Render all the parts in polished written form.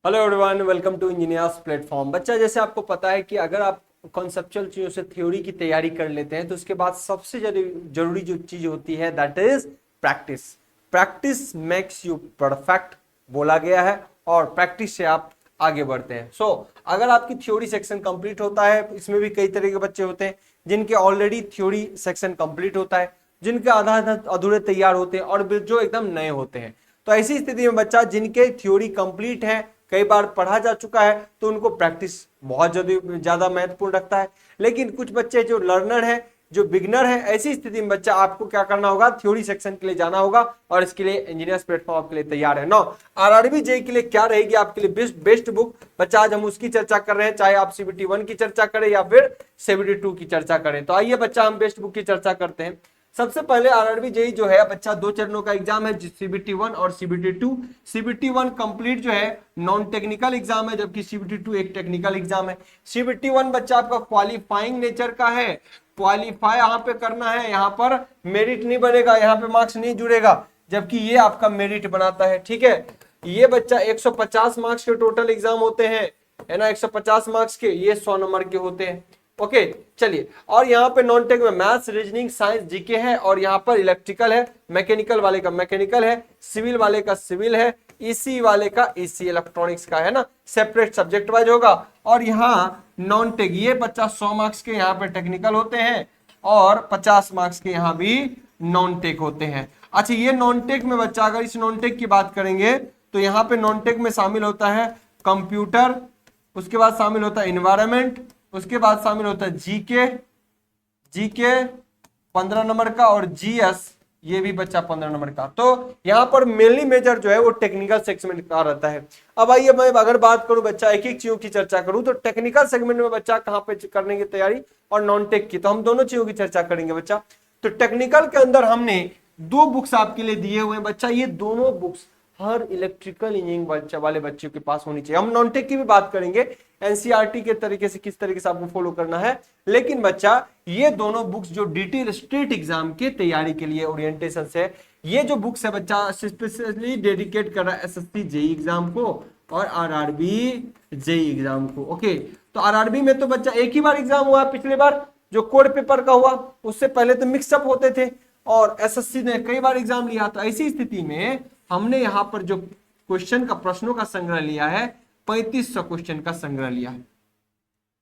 Hello everyone, welcome to engineers platform. बच्चा, जैसे आपको पता है कि अगर आप कॉन्सेप्चुअल चीजों से थ्योरी की तैयारी कर लेते हैं तो उसके बाद सबसे जरूरी जो चीज होती है that is practice. Practice makes you perfect बोला गया है और प्रैक्टिस से आप आगे बढ़ते हैं। अगर आपकी थ्योरी सेक्शन कंप्लीट होता है, इसमें भी कई तरह के बच्चे होते हैं जिनके ऑलरेडी थ्योरी सेक्शन कंप्लीट होता है, जिनके आधा आधा अधूरे तैयार होते हैं और जो एकदम नए होते हैं। तो ऐसी स्थिति में बच्चा जिनके थ्योरी कंप्लीट है, कई बार पढ़ा जा चुका है, तो उनको प्रैक्टिस बहुत ज्यादा महत्वपूर्ण रखता है। लेकिन कुछ बच्चे जो लर्नर है, जो बिगनर है, ऐसी स्थिति में बच्चा आपको क्या करना होगा, थ्योरी सेक्शन के लिए जाना होगा और इसके लिए इंजीनियर्स प्लेटफॉर्म आपके लिए तैयार है। नो, आरआरबी जेईई के लिए क्या रहेगी आपके लिए बेस्ट बुक। बच्चा आज हम उसकी चर्चा कर रहे हैं, चाहे आप सीबीटी 1 की चर्चा करें या फिर सीबीटी 2 की चर्चा करें। तो आइए बच्चा हम बेस्ट बुक की चर्चा करते हैं। सबसे पहले आरआरबी जेईई जो है बच्चा, 2 चरणों का एग्जाम है, सीबीटी 1 और सीबीटी 2। सीबीटी 1 कंप्लीट जो है नॉन टेक्निकल एग्जाम है, जबकि सीबीटी 2 एक टेक्निकल एग्जाम है। सीबीटी 1 बच्चा आपका क्वालिफाइंग नेचर का है, क्वालिफाई यहाँ पे करना है, यहाँ पर मेरिट नहीं बनेगा, यहाँ पे मार्क्स नहीं जुड़ेगा, जबकि ये आपका मेरिट बनाता है। ठीक है, ये बच्चा 150 मार्क्स के टोटल एग्जाम होते हैं, है ना, 150 मार्क्स के, ये 100 नंबर के होते हैं। ओके, चलिए, और यहाँ पे नॉन टेक में मैथ्स, रीजनिंग, साइंस, जीके है, और यहाँ पर इलेक्ट्रिकल है, मैकेनिकल वाले का मैकेनिकल है, सिविल वाले का सिविल है, ईसी वाले का ईसी, इलेक्ट्रॉनिक्स का है ना, सेपरेट सब्जेक्ट वाइज होगा। और यहाँ नॉन टेक, ये बच्चा 100 मार्क्स के यहाँ पे टेक्निकल होते हैं और 50 मार्क्स के यहाँ भी नॉन टेक होते हैं। अच्छा, ये नॉन टेक में बच्चा, अगर इस नॉन टेक की बात करेंगे तो यहाँ पे नॉन टेक में शामिल होता है कंप्यूटर, उसके बाद शामिल होता है इन्वायरमेंट, उसके बाद शामिल होता है जीके 15 नंबर का, और जीएस ये भी बच्चा 15 नंबर का। तो यहाँ पर मेनली मेजर जो है वो टेक्निकल सेगमेंट का रहता है। अब आइए मैं अगर बात करूं बच्चा, एक एक चीजों की चर्चा करूं, तो टेक्निकल सेगमेंट में बच्चा कहां पे करने की तैयारी, और नॉन टेक की, तो हम दोनों चीजों की चर्चा करेंगे बच्चा। तो टेक्निकल के अंदर हमने 2 बुक्स आपके लिए दिए हुए हैं बच्चा, ये दोनों बुक्स हर इलेक्ट्रिकल इंजीनियरिंग वाले बच्चों के पास होनी चाहिए। हम नॉन टेक की भी बात करेंगे, एनसीईआरटी के तरीके से किस तरीके से आपको फॉलो करना है, लेकिन बच्चा ये दोनों बुक्स जो डीटी स्टेट एग्जाम की तैयारी के लिए ओरिएंटेशन से, ये जो बुक्स है बच्चा स्पेशली डेडिकेट कर रहा है एसएससी जेईई एग्जाम को और आरआरबी जेईई एग्जाम को। ओके, तो आरआरबी में तो बच्चा एक ही बार एग्जाम हुआ, पिछली बार जो कोड पेपर का हुआ, उससे पहले तो मिक्सअप होते थे, और एसएससी ने कई बार एग्जाम लिया। तो ऐसी स्थिति में हमने यहाँ पर जो क्वेश्चन का, प्रश्नों का संग्रह लिया है, 3500 क्वेश्चन का संग्रह लिया है,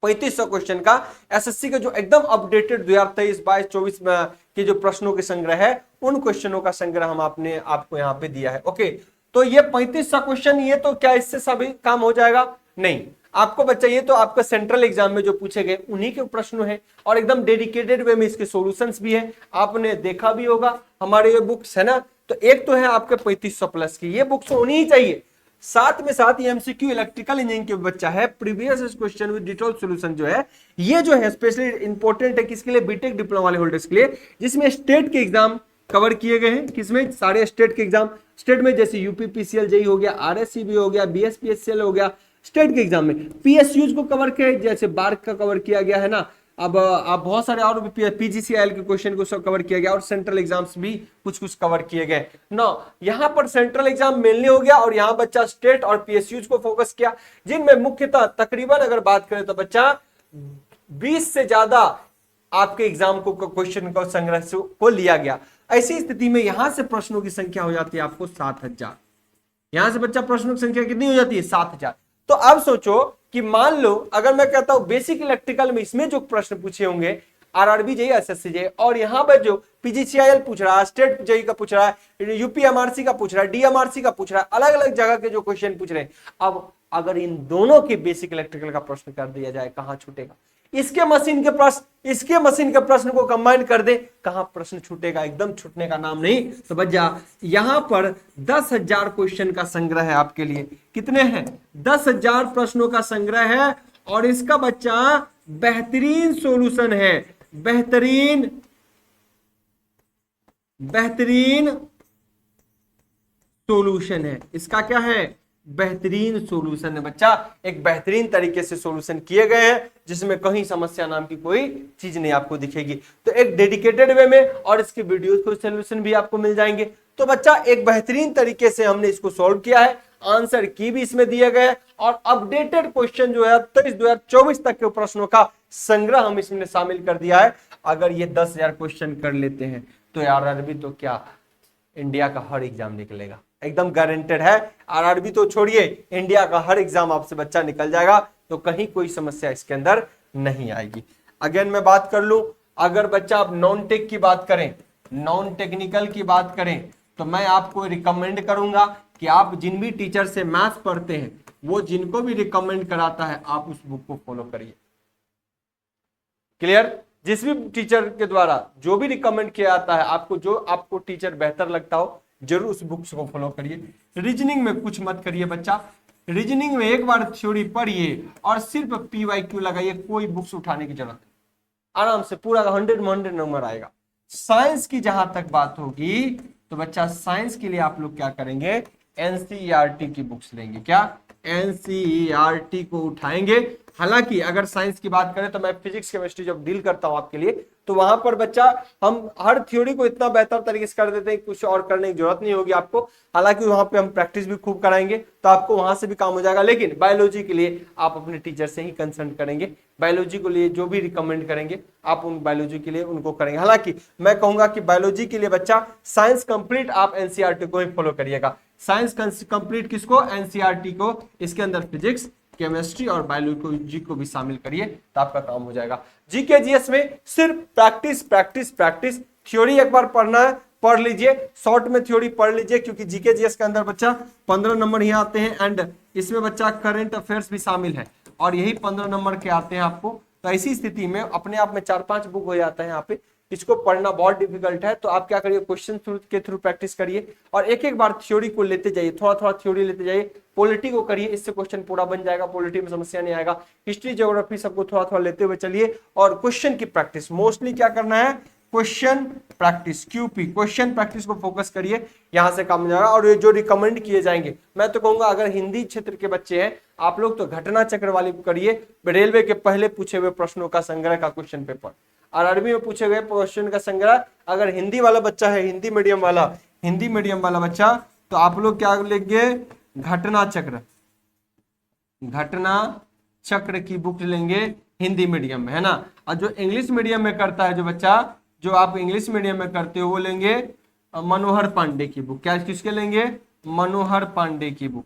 3500 क्वेश्चन का एसएससी का जो एकदम अपडेटेड 2023, 22, 24 के जो प्रश्नों के संग्रह है, उन क्वेश्चनों का संग्रह हम आपको यहाँ पे दिया है। ओके, तो ये 3500 क्वेश्चन, ये तो क्या इससे सभी काम हो जाएगा? नहीं, आपको बच्चा ये तो आपका सेंट्रल एग्जाम में जो पूछे गए उन्हीं के प्रश्न है, और एकदम डेडिकेटेड वे में इसके सॉल्यूशंस भी है, आपने देखा भी होगा हमारे ये बुक्स है ना। तो एक तो है आपके 3500 प्लस की, ये बुक्स होनी ही चाहिए। साथ में साथ ये एमसीक्यू इलेक्ट्रिकल इंजीनियरिंग के बच्चा है, previous question with detail solution जो है, ये जो है स्पेशली इंपॉर्टेंट है किसके लिए, बीटेक डिप्लोमा वाले होल्डर्स के लिए, जिसमें स्टेट के एग्जाम कवर किए गए हैं। किसमें? सारे स्टेट के एग्जाम, स्टेट में जैसे यूपी पीसीएल जेईई हो गया, आरएससीबी हो गया, बीएसपीएससीएल हो गया, स्टेट के एग्जाम में पीएसयूज को कवर किया, जैसे बार्क का कवर किया गया है ना। अब आप बहुत सारे और पीजीसीएल के क्वेश्चन को कवर किया गया, और सेंट्रल एग्जाम्स भी कुछ कुछ कवर किए गए। नो, यहाँ पर सेंट्रल एग्जाम मेनली हो गया, और यहाँ बच्चा स्टेट और पीएसयूज को फोकस किया, जिनमें मुख्यतः तकरीबन अगर बात करें तो बच्चा 20 से ज्यादा आपके एग्जाम को क्वेश्चन को संग्रह को लिया गया। ऐसी स्थिति में यहां से प्रश्नों की संख्या हो जाती है आपको 7000। यहां से बच्चा प्रश्नों की संख्या कितनी हो जाती है? 7000। तो अब सोचो कि मान लो अगर मैं कहता हूं बेसिक इलेक्ट्रिकल में इसमें जो प्रश्न पूछे होंगे आरआरबी जेईई, एसएससी जेईई, और यहां पर जो पीजीसीआईएल पूछ रहा है, स्टेट जेईई का पूछ रहा है, यूपीएमआरसी का पूछ रहा है, डीएमआरसी का पूछ रहा है, अलग अलग जगह के जो क्वेश्चन पूछ रहे हैं, अब अगर इन दोनों के बेसिक इलेक्ट्रिकल का प्रश्न कर दिया जाए, कहां छूटेगा? इसके मशीन के प्रश्न, इसके मशीन के प्रश्न को कंबाइन कर दे, कहां प्रश्न छूटेगा? एकदम छूटने का नाम नहीं। तो बच्चा यहां पर 10,000 क्वेश्चन का संग्रह है आपके लिए। कितने हैं? 10,000 प्रश्नों का संग्रह है, और इसका बच्चा बेहतरीन सॉल्यूशन है, बेहतरीन सॉल्यूशन है। इसका क्या है? बेहतरीन सॉल्यूशन है बच्चा, एक बेहतरीन तरीके से सॉल्यूशन किए गए हैं, जिसमें कहीं समस्या नाम की कोई चीज नहीं आपको दिखेगी। तो एक डेडिकेटेड वे में, और इसके वीडियोस को सॉल्यूशन भी आपको मिल जाएंगे। तो बच्चा एक बेहतरीन तरीके से हमने इसको सॉल्व किया है। आंसर की भी इसमें दिए गए और अपडेटेड क्वेश्चन जो है 2023-2024 तक के प्रश्नों का संग्रह हम इसमें शामिल कर दिया है। अगर ये 10,000 क्वेश्चन कर लेते हैं तो यार अरबी तो क्या, इंडिया का हर एग्जाम निकलेगा, एकदम गारंटेड है। आरआरबी तो छोड़िए, इंडिया का हर एग्जाम आपसे बच्चा निकल जाएगा, तो कहीं कोई समस्या इसके अंदर नहीं आएगी। अगेन मैं बात कर लूं, अगर बच्चा आप नॉन टेक की बात करें, नॉन टेक्निकल की बात करें, तो मैं आपको रिकमेंड करूंगा कि आप जिन भी टीचर से मैथ्स पढ़ते हैं, वो जिनको भी रिकमेंड कराता है आप उस बुक को फॉलो करिए। क्लियर? जिस भी टीचर के द्वारा जो भी रिकमेंड किया जाता है, आपको जो आपको टीचर बेहतर लगता हो, जरूर उस बुक्स को फॉलो करिए। रीजनिंग में कुछ मत करिए बच्चा, रीजनिंग में एक बार थ्योरी पढ़िए और सिर्फ PYQ लगाइए, कोई बुक्स उठाने की जरूरत नहीं, आराम से पूरा 100 में 100 नंबर आएगा। साइंस की जहां तक बात होगी तो बच्चा साइंस के लिए आप लोग क्या करेंगे, NCERT की बुक्स लेंगे। क्या? NCERT को उठाएंगे। हालांकि अगर साइंस की बात करें तो मैं फिजिक्स केमिस्ट्री जब डील करता हूं आपके लिए, तो वहां पर बच्चा हम हर थ्योरी को इतना बेहतर तरीके से कर देते हैं, कुछ और करने की जरूरत नहीं होगी आपको। हालांकि वहां पे हम प्रैक्टिस भी खूब कराएंगे, तो आपको वहां से भी काम हो जाएगा। लेकिन बायोलॉजी के लिए आप अपने टीचर से ही कंसल्ट करेंगे, बायोलॉजी के लिए जो भी रिकमेंड करेंगे आप उन बायोलॉजी के लिए उनको करेंगे। हालांकि मैं कहूंगा कि बायोलॉजी के लिए बच्चा साइंस कंप्लीट आप NCERT को ही फॉलो करिएगा। साइंस कंप्लीट किसको? NCERT को। इसके अंदर फिजिक्स, केमिस्ट्री और बायोलॉजी को भी शामिल करिए, तो आपका काम हो जाएगा। जीके जीएस में सिर्फ प्रैक्टिस प्रैक्टिस प्रैक्टिस, थ्योरी एक बार पढ़ना है पढ़ लीजिए, शॉर्ट में थ्योरी पढ़ लीजिए, क्योंकि जीके जीएस के अंदर बच्चा 15 नंबर ही आते हैं एंड इसमें बच्चा करंट अफेयर्स भी शामिल है और यही 15 नंबर के आते हैं आपको। तो ऐसी स्थिति में अपने आप में 4-5 बुक हो जाता है यहाँ पे, इसको पढ़ना बहुत डिफिकल्ट है। तो आप क्या करिए, क्वेश्चन के थ्रू प्रैक्टिस करिए और एक एक बार थ्योरी को लेते जाइए, थोड़ा थोड़ा थ्योरी लेते जाइए। पॉलिटी को करिए, इससे क्वेश्चन पूरा बन जाएगा, पॉलिटी में समस्या नहीं आएगा। हिस्ट्री, ज्योग्राफी सबको थोड़ा थोड़ा लेते हुए चलिए और क्वेश्चन की प्रैक्टिस मोस्टली क्या करना है, question practice, QP question practice को फोकस करिए, यहां से काम हो जाएगा। और ये जो रिकमेंड किए जाएंगे, मैं तो कहूंगा अगर हिंदी क्षेत्र के बच्चे हैं आप लोग तो घटना चक्र वाली करिए, रेलवे के पहले पूछे हुए प्रश्नों का संग्रह का क्वेश्चन पेपर, आरआरबी में पूछे गए क्वेश्चन का संग्रह। अगर हिंदी वाला बच्चा है, हिंदी मीडियम वाला बच्चा, तो आप लोग क्या लेंगे, घटना चक्र की बुक लेंगे हिंदी मीडियम में, है ना। और जो इंग्लिश मीडियम में करता है जो बच्चा, जो आप इंग्लिश मीडियम में करते हो, वो लेंगे मनोहर पांडे की बुक। क्या किसके लेंगे, मनोहर पांडे की बुक,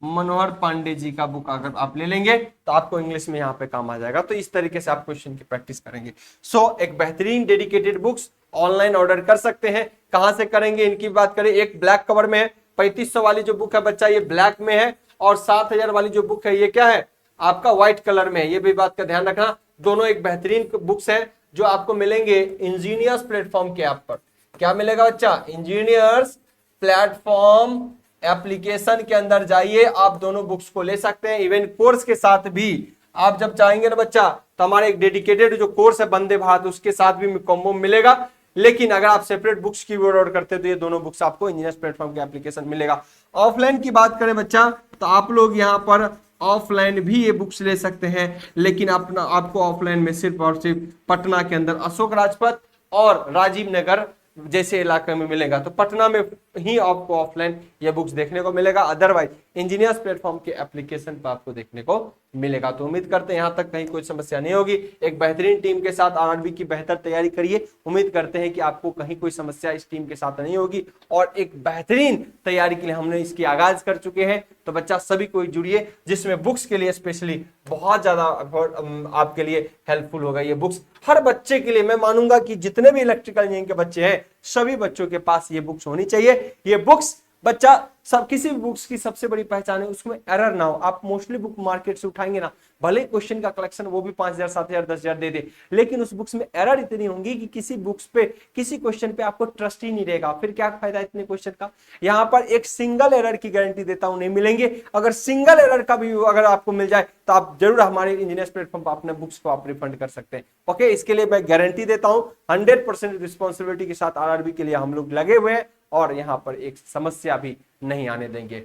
मनोहर पांडे जी का बुक अगर आप ले लेंगे तो आपको इंग्लिश में यहाँ पे काम आ जाएगा। तो इस तरीके से आप क्वेश्चन की प्रैक्टिस करेंगे। सो एक बेहतरीन डेडिकेटेड बुक्स ऑनलाइन ऑर्डर कर सकते हैं। कहां से करेंगे इनकी बात करें, एक ब्लैक कवर में है, 3500 वाली जो बुक है बच्चा ये ब्लैक में है, और 7000 वाली जो बुक है ये क्या है, आपका व्हाइट कलर में है। ये भी बात का ध्यान रखना, दोनों एक बेहतरीन बुक्स है जो आपको मिलेंगे इंजीनियर्स प्लेटफॉर्म के ऐप पर। क्या मिलेगा बच्चा, इंजीनियर्स प्लेटफॉर्म एप्लीकेशन के अंदर जाइए, आप दोनों बुक्स को ले सकते हैं। इवन कोर्स के साथ भी आप जब चाहेंगे ना बच्चा, तो हमारे एक डेडिकेटेड जो कोर्स है वंदे भारत, उसके साथ भी कॉम्बो मिलेगा। लेकिन अगर आप सेपरेट बुक्स की ऑर्डर करते हैं तो ये दोनों बुक्स आपको इंजीनियर्स प्लेटफॉर्म के एप्लीकेशन मिलेगा। ऑफलाइन की बात करें बच्चा, तो आप लोग यहाँ पर ऑफलाइन भी ये बुक्स ले सकते हैं, लेकिन आपको ऑफलाइन में सिर्फ और सिर्फ पटना के अंदर अशोक राजपथ और राजीव नगर जैसे इलाके में मिलेगा। तो पटना में ही आपको ऑफलाइन ये बुक्स देखने को मिलेगा, अदरवाइज इंजीनियर्स प्लेटफॉर्म के एप्लीकेशन पर आपको देखने को मिलेगा। तो उम्मीद करते हैं यहाँ तक कहीं कोई समस्या नहीं होगी। एक बेहतरीन टीम के साथ आरआरबी की बेहतर तैयारी करिए, उम्मीद करते हैं कि आपको कहीं कोई समस्या इस टीम के साथ नहीं होगी। और एक बेहतरीन तैयारी के लिए हमने इसकी आगाज कर चुके हैं। तो बच्चा सभी कोई जुड़िए, जिसमें बुक्स के लिए स्पेशली बहुत ज्यादा आपके लिए हेल्पफुल होगा ये बुक्स। हर बच्चे के लिए मैं मानूंगा कि जितने भी इलेक्ट्रिकल इंजीनियरिंग के बच्चे हैं सभी बच्चों के पास ये बुक्स होनी चाहिए। ये बुक्स बच्चा सब किसी भी बुक्स की सबसे बड़ी पहचान है उसमें एरर ना हो। आप मोस्टली बुक मार्केट से उठाएंगे ना, भले क्वेश्चन का कलेक्शन वो भी 5000 7000 10000 दे दे, लेकिन उस बुक्स में एरर इतनी होंगी कि किसी बुक्स पे किसी क्वेश्चन पे आपको ट्रस्ट ही नहीं रहेगा। फिर क्या फायदा इतने क्वेश्चन का। यहाँ पर एक सिंगल एरर की गारंटी देता हूं, नहीं मिलेंगे। अगर सिंगल एरर का भी अगर आपको मिल जाए तो आप जरूर हमारे इंजीनियर्स प्लेटफॉर्म पर अपने बुक्स को आप रिफंड कर सकते हैं। ओके, इसके लिए मैं गारंटी देता हूं, 100% रिस्पॉन्सिबिलिटी के साथ आरआरबी के लिए हम लोग लगे हुए हैं और यहाँ पर एक समस्या भी नहीं आने देंगे।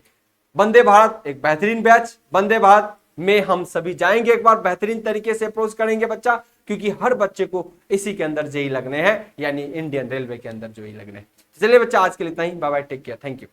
वंदे भारत एक बेहतरीन बैच, वंदे भारत में हम सभी जाएंगे, एक बार बेहतरीन तरीके से अप्रोच करेंगे बच्चा, क्योंकि हर बच्चे को इसी के अंदर जेई लगने हैं, यानी इंडियन रेलवे के अंदर जेई लगने हैं। चलिए बच्चा, आज के लिए इतना ही, bye bye, take care, thank you.